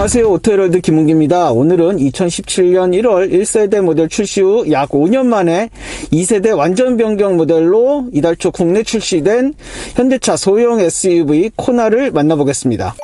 안녕하세요. 오토헤럴드 김은기입니다. 오늘은 2017년 1월 1세대 모델 출시 후 약 5년 만에 2세대 완전 변경 모델로 이달 초 국내 출시된 현대차 소형 SUV 코나를 만나보겠습니다.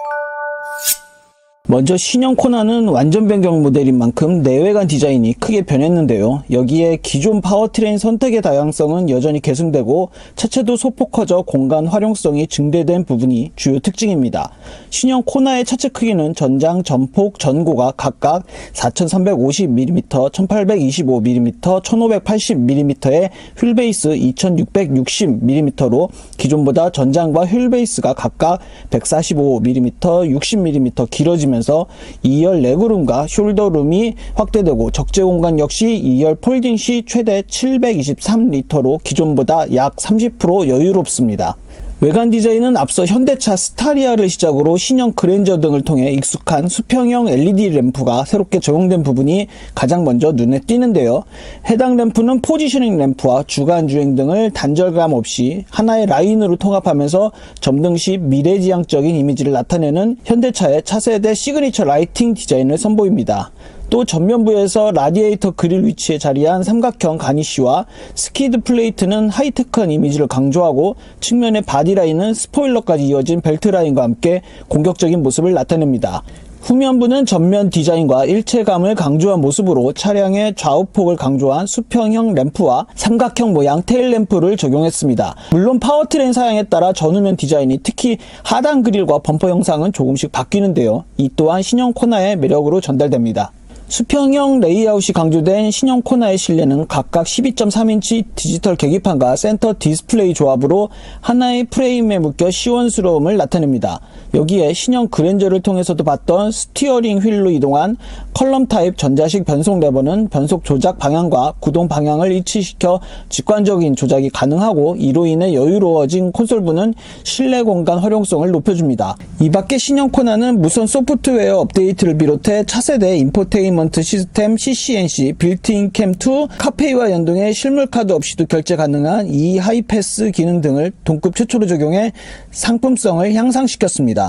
먼저 신형 코나는 완전 변경 모델인 만큼 내외관 디자인이 크게 변했는데요. 여기에 기존 파워트레인 선택의 다양성은 여전히 계승되고 차체도 소폭 커져 공간 활용성이 증대된 부분이 주요 특징입니다. 신형 코나의 차체 크기는 전장, 전폭, 전고가 각각 4350mm, 1825mm, 1580mm의 휠베이스 2660mm로 기존보다 전장과 휠베이스가 각각 145mm, 60mm 길어지면서 2열 레그룸과 숄더룸이 확대되고 적재 공간 역시 2열 폴딩 시 최대 723리터로 기존보다 약 30% 여유롭습니다. 외관 디자인은 앞서 현대차 스타리아를 시작으로 신형 그랜저 등을 통해 익숙한 수평형 LED 램프가 새롭게 적용된 부분이 가장 먼저 눈에 띄는데요. 해당 램프는 포지셔닝 램프와 주간 주행 등을 단절감 없이 하나의 라인으로 통합하면서 점등 시 미래지향적인 이미지를 나타내는 현대차의 차세대 시그니처 라이팅 디자인을 선보입니다. 또 전면부에서 라디에이터 그릴 위치에 자리한 삼각형 가니쉬와 스키드 플레이트는 하이테크한 이미지를 강조하고 측면의 바디라인은 스포일러까지 이어진 벨트라인과 함께 공격적인 모습을 나타냅니다. 후면부는 전면 디자인과 일체감을 강조한 모습으로 차량의 좌우폭을 강조한 수평형 램프와 삼각형 모양 테일 램프를 적용했습니다. 물론 파워트레인 사양에 따라 전후면 디자인이 특히 하단 그릴과 범퍼 형상은 조금씩 바뀌는데요. 이 또한 신형 코나의 매력으로 전달됩니다. 수평형 레이아웃이 강조된 신형 코나의 실내는 각각 12.3인치 디지털 계기판과 센터 디스플레이 조합으로 하나의 프레임에 묶여 시원스러움을 나타냅니다. 여기에 신형 그랜저를 통해서도 봤던 스티어링 휠로 이동한 컬럼 타입 전자식 변속 레버는 변속 조작 방향과 구동 방향을 일치시켜 직관적인 조작이 가능하고 이로 인해 여유로워진 콘솔부는 실내 공간 활용성을 높여줍니다. 이 밖에 신형 코나는 무선 소프트웨어 업데이트를 비롯해 차세대 인포테인먼트 시스템 CCNC, 빌트인 캠2, 카페이와 연동해 실물 카드 없이도 결제 가능한 하이패스 기능 등을 동급 최초로 적용해 상품성을 향상시켰습니다.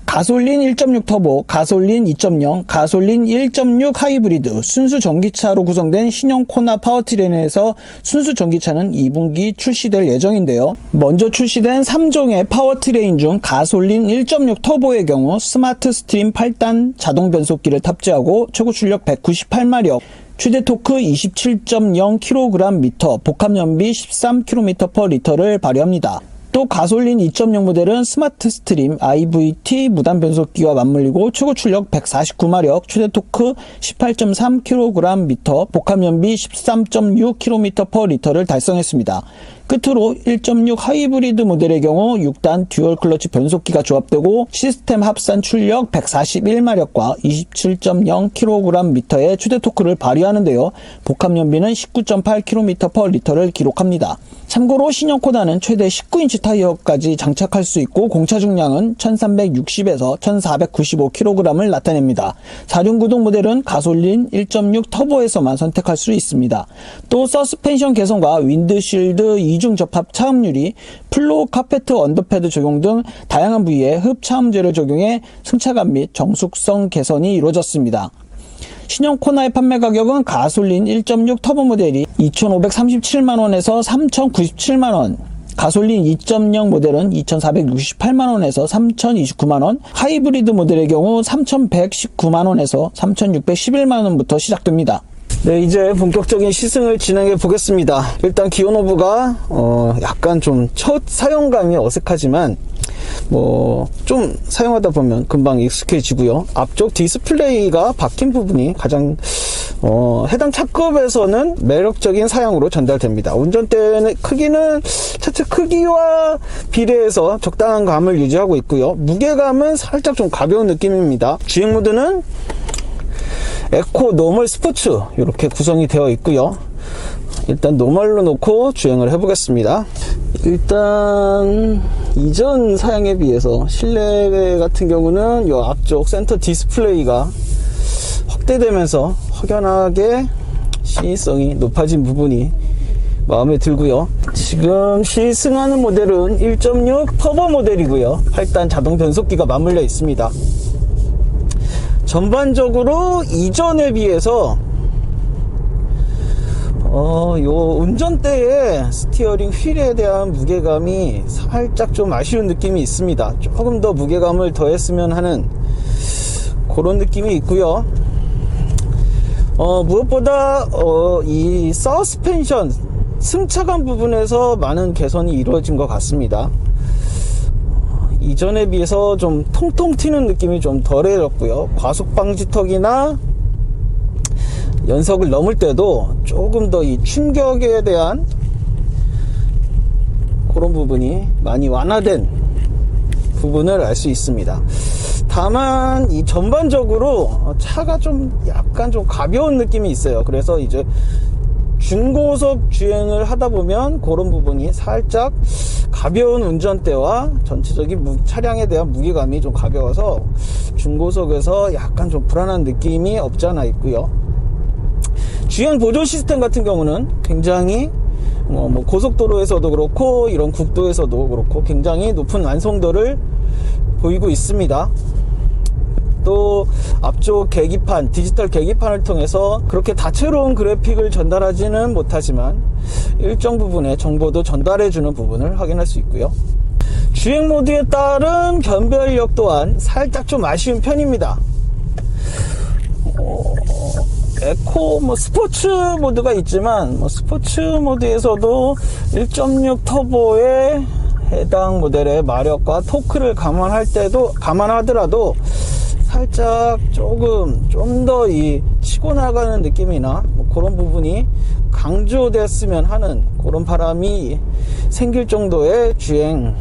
가솔린 1.6 터보, 가솔린 2.0, 가솔린 1.6 하이브리드, 순수 전기차로 구성된 신형 코나 파워트레인에서 순수 전기차는 2분기 출시될 예정인데요. 먼저 출시된 3종의 파워트레인 중 가솔린 1.6 터보의 경우 스마트 스트림 8단 자동 변속기를 탑재하고 최고 출력 198마력, 최대 토크 27.0kgm, 복합 연비 13km/L를 발휘합니다. 또 가솔린 2.0 모델은 스마트 스트림 IVT 무단 변속기와 맞물리고 최고 출력 149마력, 최대 토크 18.3kgm, 복합 연비 13.6km/L를 달성했습니다. 끝으로 1.6 하이브리드 모델의 경우 6단 듀얼 클러치 변속기가 조합되고 시스템 합산 출력 141마력과 27.0kgm의 최대 토크를 발휘하는데요. 복합 연비는 19.8km/L를 기록합니다. 참고로 신형 코나는 최대 19인치 타이어까지 장착할 수 있고 공차 중량은 1360에서 1495kg을 나타냅니다. 4륜구동 모델은 가솔린 1.6 터보에서만 선택할 수 있습니다. 또 서스펜션 개선과 윈드실드 이중 접합 차음유리, 플로우 카페트 언더패드 적용 등 다양한 부위에 흡차음제를 적용해 승차감 및 정숙성 개선이 이루어졌습니다. 신형 코나의 판매 가격은 가솔린 1.6 터보 모델이 2,537만원에서 3,097만원, 가솔린 2.0 모델은 2,468만원에서 3,029만원, 하이브리드 모델의 경우 3,119만원에서 3,611만원부터 시작됩니다. 네, 이제 본격적인 시승을 진행해 보겠습니다. 일단 기어노브가 약간 좀 첫 사용감이 어색하지만 좀 사용하다 보면 금방 익숙해지고요. 앞쪽 디스플레이가 바뀐 부분이 가장 해당 차급에서는 매력적인 사양으로 전달됩니다. 운전대 크기는 차체 크기와 비례해서 적당한 감을 유지하고 있고요. 무게감은 살짝 좀 가벼운 느낌입니다. 주행 모드는 에코, 노멀, 스포츠 이렇게 구성이 되어 있고요. 일단 노멀로 놓고 주행을 해보겠습니다. 일단 이전 사양에 비해서 실내 같은 경우는 이 앞쪽 센터 디스플레이가 확대되면서 확연하게 시인성이 높아진 부분이 마음에 들고요. 지금 시승하는 모델은 1.6 터보 모델이고요. 8단 자동 변속기가 맞물려 있습니다. 전반적으로 이전에 비해서 요 운전대의 스티어링 휠에 대한 무게감이 살짝 좀 아쉬운 느낌이 있습니다. 조금 더 무게감을 더했으면 하는 그런 느낌이 있고요. 무엇보다 이 서스펜션 승차감 부분에서 많은 개선이 이루어진 것 같습니다. 이전에 비해서 좀 통통 튀는 느낌이 좀 덜해졌고요. 과속 방지턱이나 연석을 넘을 때도 조금 더 이 충격에 대한 그런 부분이 많이 완화된 부분을 알 수 있습니다. 다만 이 전반적으로 차가 좀 약간 좀 가벼운 느낌이 있어요. 그래서 이제 중고속 주행을 하다 보면 그런 부분이 살짝 가벼운 운전대와 전체적인 차량에 대한 무게감이 좀 가벼워서 중고속에서 약간 좀 불안한 느낌이 없지 않아 있고요. 주행 보조 시스템 같은 경우는 굉장히 고속도로에서도 그렇고 이런 국도에서도 그렇고 굉장히 높은 완성도를 보이고 있습니다. 또 앞쪽 계기판, 디지털 계기판을 통해서 그렇게 다채로운 그래픽을 전달하지는 못하지만 일정 부분의 정보도 전달해주는 부분을 확인할 수 있고요. 주행 모드에 따른 변별력 또한 살짝 좀 아쉬운 편입니다. 에코 스포츠 모드가 있지만 스포츠 모드에서도 1.6 터보의 해당 모델의 마력과 토크를 감안하더라도 살짝 조금 좀 더 이 치고 나가는 느낌이나 그런 부분이 강조됐으면 하는 그런 바람이 생길 정도의 주행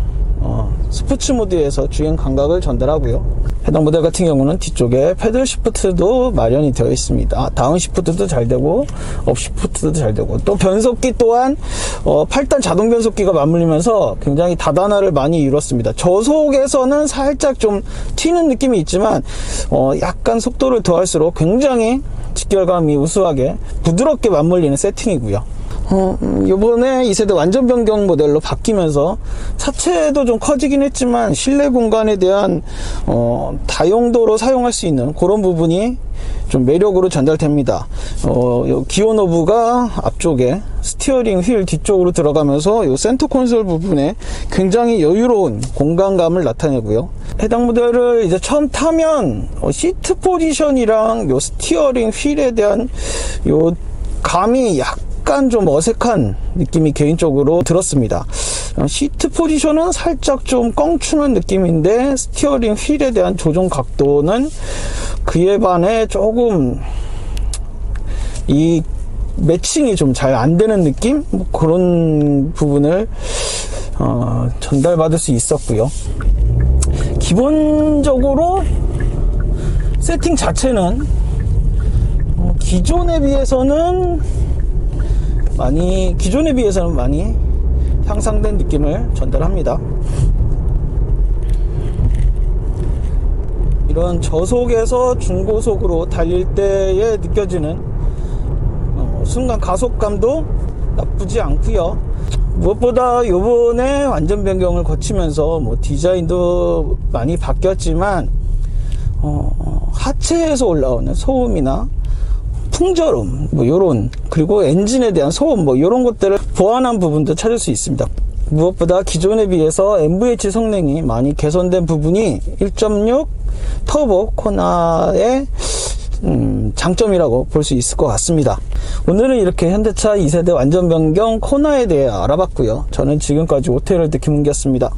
스포츠 모드에서 주행 감각을 전달하고요. 해당 모델 같은 경우는 뒤쪽에 패들 시프트도 마련이 되어 있습니다. 다운 시프트도 잘 되고 업 시프트도 잘 되고 또 변속기 또한 8단 자동 변속기가 맞물리면서 굉장히 다단화를 많이 이뤘습니다. 저속에서는 살짝 좀 튀는 느낌이 있지만 약간 속도를 더할수록 굉장히 직결감이 우수하게 부드럽게 맞물리는 세팅이고요. 요번에 2세대 완전 변경 모델로 바뀌면서 차체도 좀 커지긴 했지만 실내 공간에 대한 다용도로 사용할 수 있는 그런 부분이 좀 매력으로 전달됩니다. 기어 노브가 앞쪽에 스티어링 휠 뒤쪽으로 들어가면서 요 센터 콘솔 부분에 굉장히 여유로운 공간감을 나타내고요. 해당 모델을 이제 처음 타면 시트 포지션이랑 요 스티어링 휠에 대한 요 감이 약간 좀 어색한 느낌이 개인적으로 들었습니다. 시트 포지션은 살짝 좀 껑추는 느낌인데 스티어링 휠에 대한 조정 각도는 그에 반해 조금 이 매칭이 좀 잘 안 되는 느낌? 그런 부분을 전달받을 수 있었고요. 기본적으로 세팅 자체는 기존에 비해서는 많이 향상된 느낌을 전달합니다. 이런 저속에서 중고속으로 달릴 때에 느껴지는 순간 가속감도 나쁘지 않고요. 무엇보다 요번에 완전 변경을 거치면서 디자인도 많이 바뀌었지만 하체에서 올라오는 소음이나 풍절음 요런 그리고 엔진에 대한 소음 요런 것들을 보완한 부분도 찾을 수 있습니다. 무엇보다 기존에 비해서 MVH 성능이 많이 개선된 부분이 1.6 터보 코나의 장점이라고 볼 수 있을 것 같습니다. 오늘은 이렇게 현대차 2세대 완전 변경 코나에 대해 알아봤고요. 저는 지금까지 오토헤럴드 김은기였습니다.